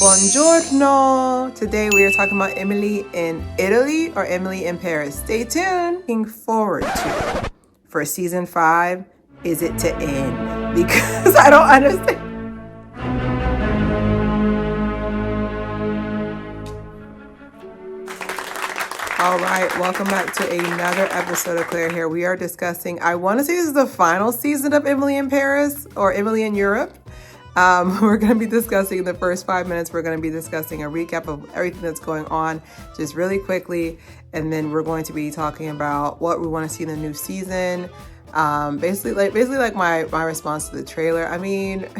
Buongiorno! Today we are talking about Emily in Italy or Emily in Paris. Stay tuned. Looking forward to for season 5. Is it to end? Because I don't understand. All right, welcome back to another episode of Claire here. We are discussing, I want to say this is the final season of Emily in Paris or Emily in Europe. We're going to be discussing the first 5 minutes. We're going to be discussing a recap of everything that's going on just really quickly. And then we're going to be talking about what we want to see in the new season. Basically like my response to the trailer. I mean,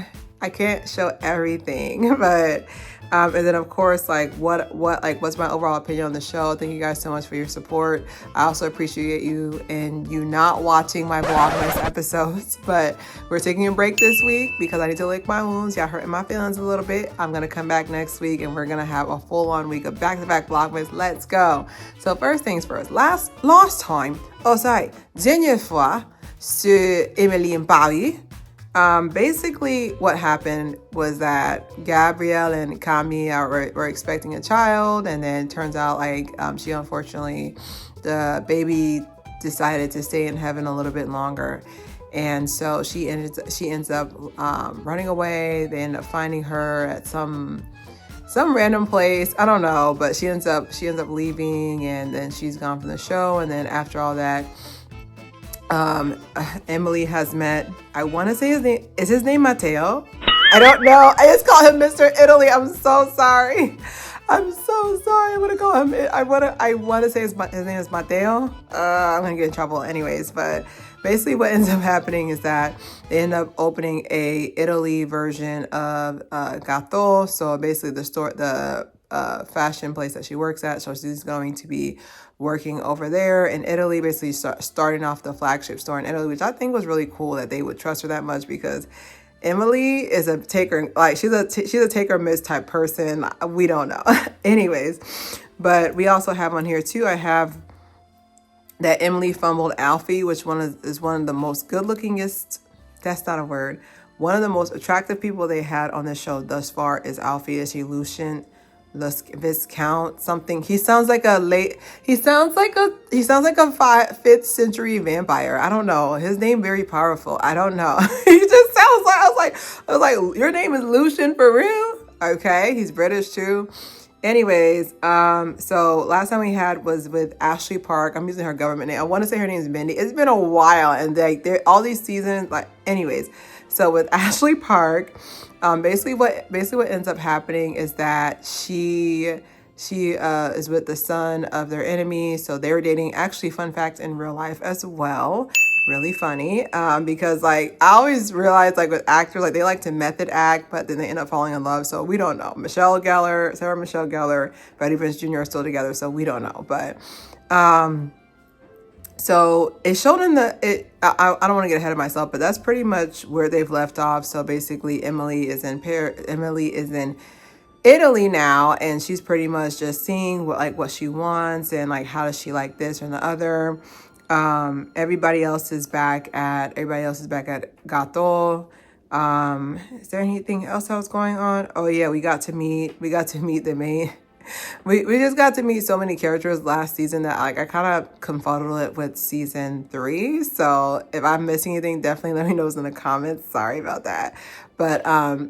I can't show everything, but and then of course, like what's my overall opinion on the show. Thank you guys so much for your support. I also appreciate you and you not watching my Vlogmas episodes, but we're taking a break this week because I need to lick my wounds. Y'all hurting my feelings a little bit. I'm gonna come back next week and we're gonna have a full-on week of back-to-back Vlogmas. Let's go. So first things first. Last time, dernière fois sur Emily in Paris. Basically what happened was that Gabrielle and Camille were expecting a child, and then turns out like she unfortunately, the baby decided to stay in heaven a little bit longer, and so she ends up running away. They end up finding her at some random place, I don't know, but she ends up leaving, and then she's gone from the show. And then after all that, Emily has met, I want to say his name Matteo? I don't know. I just call him Mr. Italy. I'm so sorry. I'm going to call him, I want to say his name is Matteo. I'm going to get in trouble anyways, but basically what ends up happening is that they end up opening a Italy version of Gatto. So basically the fashion place that she works at. So she's going to be working over there in Italy, basically starting off the flagship store in Italy, which I think was really cool that they would trust her that much, because Emily is a taker, like she's a take or miss type person. We don't know. Anyways, but we also have on here too, I have that Emily fumbled Alfie, which is one of the most good lookingest, that's not a word, one of the most attractive people they had on the show thus far is Alfie. Is he Lucien Viscount something? He sounds like a 5th century vampire. I don't know. His name very powerful. I don't know. He just sounds like, I was like, your name is Lucien for real? Okay, he's British too. Anyways, so last time we had was with Ashley Park. I'm using her government name. I want to say her name is Mindy. It's been a while, and they're all these seasons, like, anyways. So with Ashley Park, basically what ends up happening is that she is with the son of their enemy. So they were dating, actually, fun fact, in real life as well. Really funny, because like I always realize, like with actors, like they like to method act, but then they end up falling in love. So we don't know. Sarah Michelle Gellar, Freddie Prinze Jr. are still together, so we don't know. But so it showed in I don't want to get ahead of myself, but that's pretty much where they've left off. So basically, Emily is in Italy now, and she's pretty much just seeing what she wants, and like how does she like this or the other. Everybody else is back at Gatto. Is there anything else that was going on? Oh yeah, we got to meet the main. We just got to meet so many characters last season that like I kind of confuddled it with season 3. So if I'm missing anything, definitely let me know in the comments. Sorry about that. But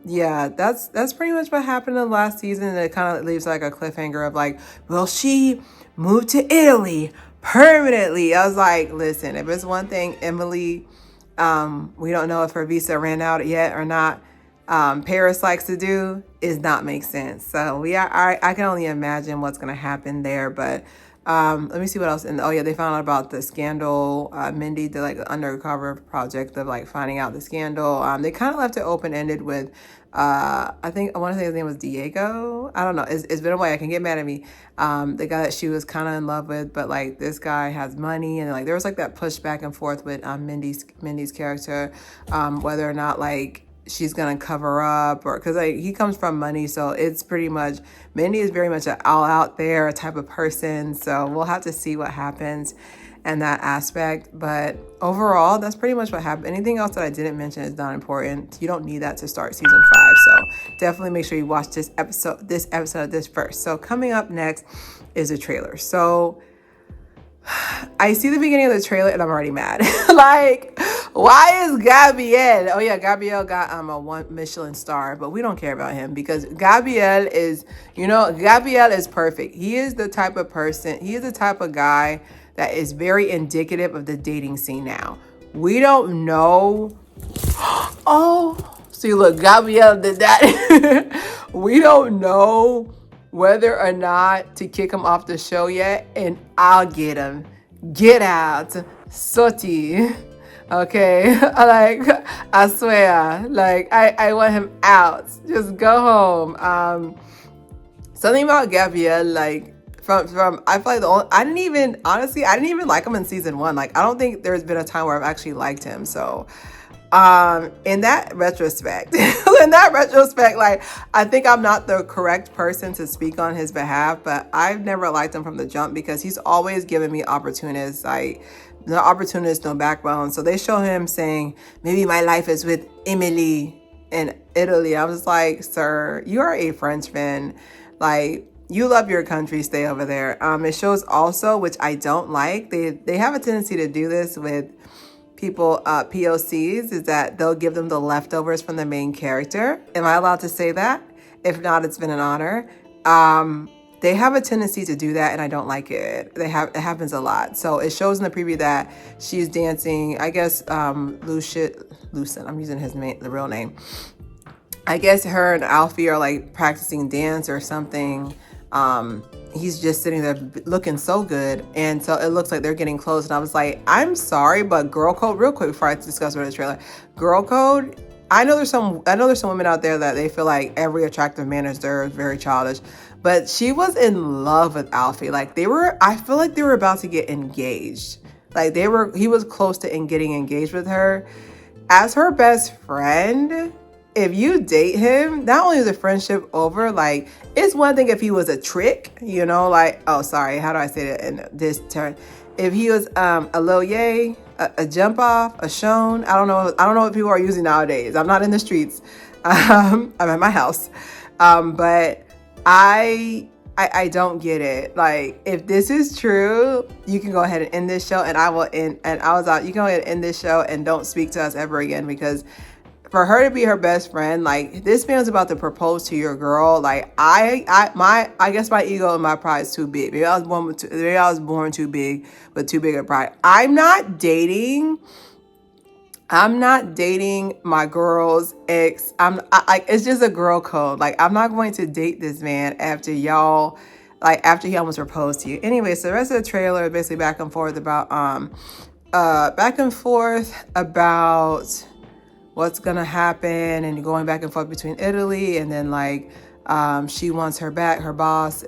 yeah, that's pretty much what happened in the last season. And it kind of leaves like a cliffhanger of like, will she move to Italy permanently? I was like, listen, if it's one thing, Emily, we don't know if her visa ran out yet or not. Paris likes to do is not make sense. So I can only imagine what's going to happen there. But let me see what else. Oh yeah, they found out about the scandal. Mindy did like an undercover project of like finding out the scandal. They kind of left it open-ended with, I want to say his name was Diego. I don't know. It's been a while. I can get mad at me. The guy that she was kind of in love with, but like this guy has money, and like there was like that push back and forth with Mindy's character, whether or not like she's gonna cover up, or because like he comes from money, so it's pretty much, Mindy is very much an all out there type of person. So we'll have to see what happens. and that aspect. But overall, that's pretty much what happened. Anything else that I didn't mention is not important. You don't need that to start season 5. So definitely make sure you watch this episode of this first. So coming up next is a trailer. So I see the beginning of the trailer and I'm already mad. Like, why is Gabriel? Oh yeah, Gabriel got a 1 Michelin star, but we don't care about him because Gabriel is, Gabriel is perfect. He is the type of person, he is the type of guy that is very indicative of the dating scene now. We don't know. Oh, see, look, Gabriel did that. We don't know whether or not to kick him off the show yet, and I'll get him. Get out. Soti. Okay? Like, I swear. Like, I want him out. Just go home. Something about Gabriel, like, from I feel like I didn't even like him in season 1. Like, I don't think there's been a time where I've actually liked him. So in that retrospect, like, I think I'm not the correct person to speak on his behalf, but I've never liked him from the jump because he's always given me opportunists, like, no opportunist, no backbone. So they show him saying, maybe my life is with Emily in Italy. I was like, sir, you are a Frenchman. Like, you love your country, stay over there. It shows also, which I don't like, they have a tendency to do this with people, POCs, is that they'll give them the leftovers from the main character. Am I allowed to say that? If not, it's been an honor. They have a tendency to do that, and I don't like it. It happens a lot. So it shows in the preview that she's dancing. I guess Lucen. I'm using his name, the real name. I guess her and Alfie are like practicing dance or something. He's just sitting there looking so good, and so it looks like they're getting close. And I was like, I'm sorry, but girl code, real quick before I discuss about the trailer, girl code. I know there's some women out there that they feel like every attractive man is very childish, but she was in love with Alfie. Like, I feel like they were about to get engaged. Like, he was close to getting engaged with her. As her best friend, if you date him, not only is the friendship over, like, it's one thing if he was a trick, like, oh, sorry, how do I say that in this turn? If he was a little yay, a jump off, a shown, I don't know what people are using nowadays. I'm not in the streets. I'm at my house. But I don't get it. Like, if this is true, you can go ahead and end this show, and I will end, and I was out. You can go ahead and end this show and don't speak to us ever again, because for her to be her best friend, like, this man's about to propose to your girl. Like, I guess my ego and my pride is too big. Maybe I was born too big, with too big a pride. I'm not dating my girl's ex. It's just a girl code. Like, I'm not going to date this man after he almost proposed to you. Anyway, so the rest of the trailer is basically back and forth about what's gonna happen, and going back and forth between Italy, and then, like, she wants her back. Her boss,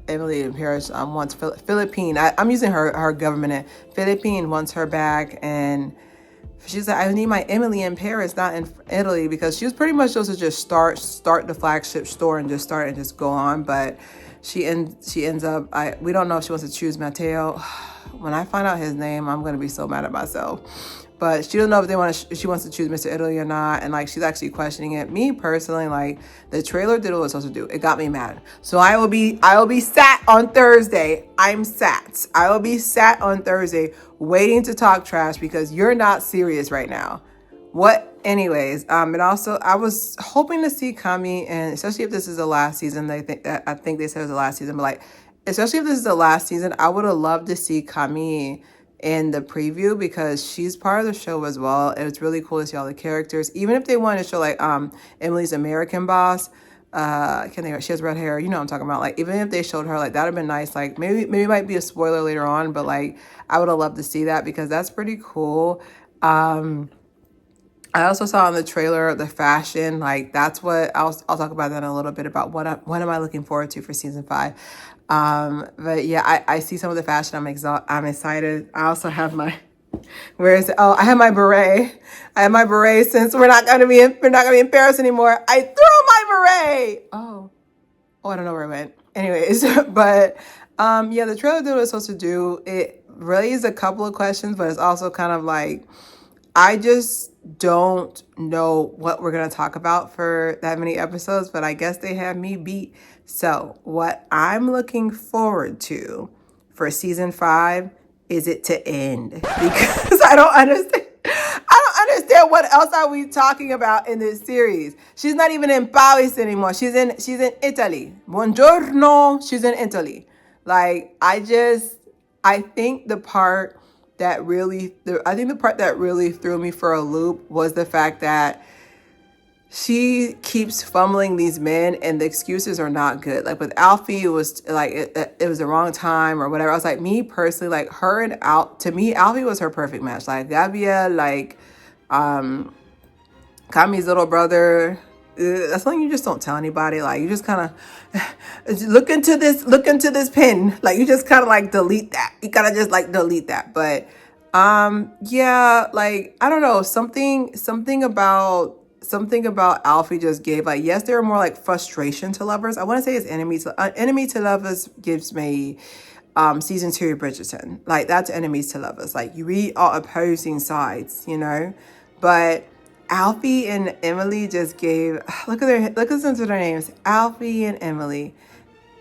Emily in Paris, wants Philippine. I'm using her government. Philippine wants her back, and she's like, I need my Emily in Paris, not in Italy, because she was pretty much supposed to just start the flagship store and just go on. But she ends up. We don't know if she wants to choose Matteo. When I find out his name, I'm gonna be so mad at myself. But she doesn't know if she wants to choose Mr. Italy or not, and, like, she's actually questioning it. Me personally, like, the trailer did what it was supposed to do. It got me mad. So I will be sat on Thursday. I will be sat on Thursday waiting to talk trash because you're not serious right now. What? Anyways, and also I was hoping to see Kami, and especially if this is the last season. I think they said it was the last season, but, like, especially if this is the last season, I would have loved to see Kami in the preview, because she's part of the show as well. And it's really cool to see all the characters, even if they wanted to show, like, Emily's American boss. She has red hair, you know what I'm talking about. Like, even if they showed her, like, that would have been nice. Like, maybe it might be a spoiler later on, but, like, I would have loved to see that, because that's pretty cool. I also saw in the trailer the fashion. Like, that's what I'll talk about that in a little bit, about what am I looking forward to for season 5. But yeah, I see some of the fashion. I'm excited. I also have my, where is it? Oh, I have my beret. I have my beret since we're not gonna be in Paris anymore. I threw my beret. Oh, I don't know where it went. Anyways, but yeah, the trailer did what it was supposed to do. raised a couple of questions, but it's also kind of like, I just don't know what we're going to talk about for that many episodes, but I guess they have me beat. So, what I'm looking forward to for season 5 is it to end, because I don't understand. I don't understand what else are we talking about in this series. She's not even in Paris anymore. She's in Italy. Buongiorno. She's in Italy. Like, I think the part that really threw me for a loop was the fact that she keeps fumbling these men and the excuses are not good. Like with Alfie, it was like it was the wrong time or whatever. I was like, me personally, like her and to me, Alfie was her perfect match. Like Gabriel, like Kami's little brother. That's something you just don't tell anybody. Like you just kind of look into this pin. Like you just kind of like delete that. You gotta just like delete that. But yeah, like I don't know, something about Alfie just gave, like, yes, there are more like frustration to lovers. I want to say it's enemy to lovers gives me season 2 of Bridgerton. Like that's enemies to lovers. Like you read all opposing sides, you know, but Alfie and Emily just gave, look at their names, Alfie and Emily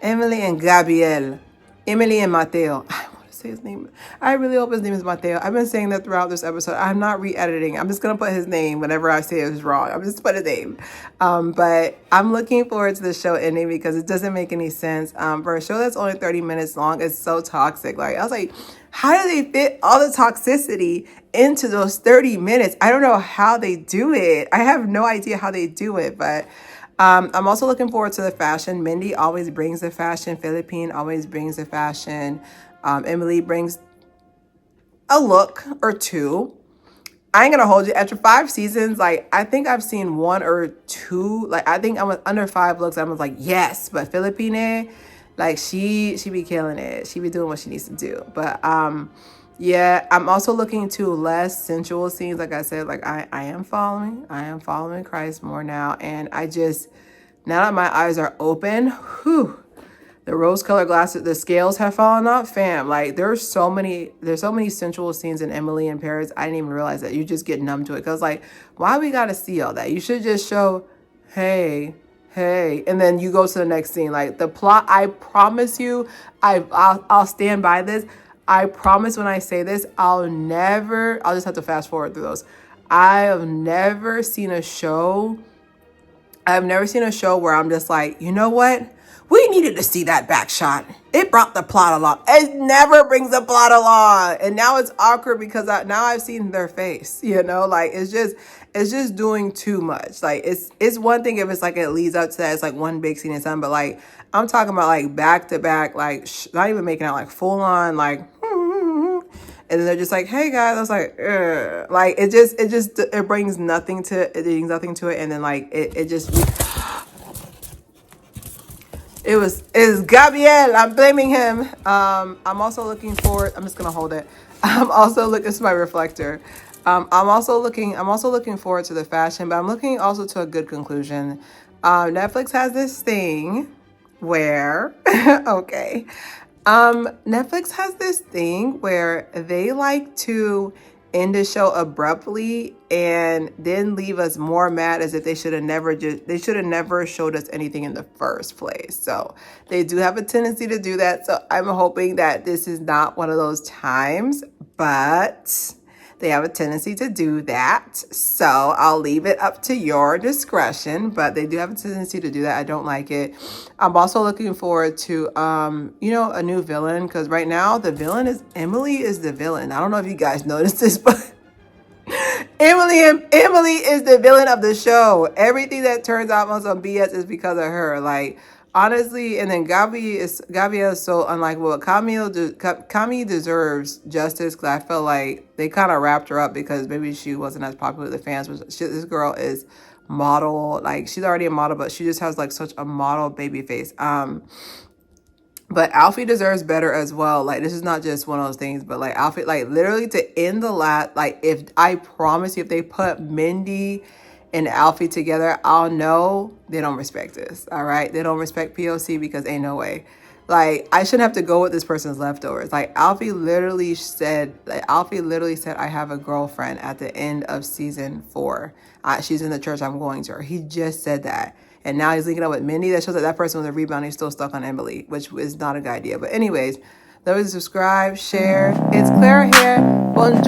and Gabriel, Emily and Mateo. I want to say his name. I really hope his name is Mateo. I've been saying that throughout this episode. I'm not re-editing. I'm just going to put his name whenever I say it was wrong. I'm just put his name. But I'm looking forward to the show ending because it doesn't make any sense. For a show that's only 30 minutes long, it's so toxic. Like, I was like, how do they fit all the toxicity into those 30 minutes? I don't know how they do it. I have no idea how they do it, but I'm also looking forward to the fashion. Mindy always brings the fashion. Philippine always brings the fashion. Emily brings a look or two. I ain't gonna hold you. After 5 seasons, like I think I've seen 1 or 2. Like I think I was under 5 looks. I was like, yes, but Philippine, like she be killing it. She be doing what she needs to do. But yeah, I'm also looking to less sensual scenes. Like I said, like I am following Christ more now. And now that my eyes are open, the rose-colored glasses, the scales have fallen off, fam. Like there's so many sensual scenes in Emily in Paris. I didn't even realize that. You just get numb to it. Cause like, why we gotta see all that? You should just show, hey, and then you go to the next scene. Like the plot, I promise you, I'll stand by this. I promise when I say this, I'll just have to fast forward through those. I've never seen a show where I'm just like, you know what? We needed to see that back shot. It brought the plot along. It never brings the plot along. And now it's awkward because now I've seen their face, you know, like it's just doing too much. Like it's one thing if it's like it leads up to that, it's like one big scene and something, but like I'm talking about like back to back, like not even making out, like full on, like, and then they're just like, hey guys, I was like, ugh. Like it brings nothing to it, and then like it just. It's Gabriel. I'm blaming him. I'm also looking forward. I'm just gonna hold it. I'm also looking. This is my reflector. I'm also looking forward to the fashion, but I'm looking also to a good conclusion. Netflix has this thing where, okay, Netflix has this thing where they like to end the show abruptly and then leave us more mad as if they should have never showed us anything in the first place. So they do have a tendency to do that. So I'm hoping that this is not one of those times, but they have a tendency to do that. So I'll leave it up to your discretion, but they do have a tendency to do that. I don't like it. I'm also looking forward to, a new villain, because right now Emily is the villain. I don't know if you guys noticed this, but Emily is the villain of the show. Everything that turns out on some BS is because of her. Like, honestly, and then Gabi is so unlikable. Camille deserves justice, because I feel like they kind of wrapped her up because maybe she wasn't as popular with the fans. But this girl is model. Like, she's already a model, but she just has like such a model baby face. But Alfie deserves better as well. Like, this is not just one of those things, but like Alfie, like literally to end the like, if I promise you, if they put Mindy and Alfie together, I'll know they don't respect this. All right. They don't respect POC because ain't no way. Like, I shouldn't have to go with this person's leftovers. Like, Alfie literally said, I have a girlfriend at the end of season 4. She's in the church I'm going to. He just said that. And now he's linking up with Mindy. That shows that person was a rebound. He's still stuck on Emily, which is not a good idea. But anyways, love to subscribe, share. It's Claire here. Bonjour.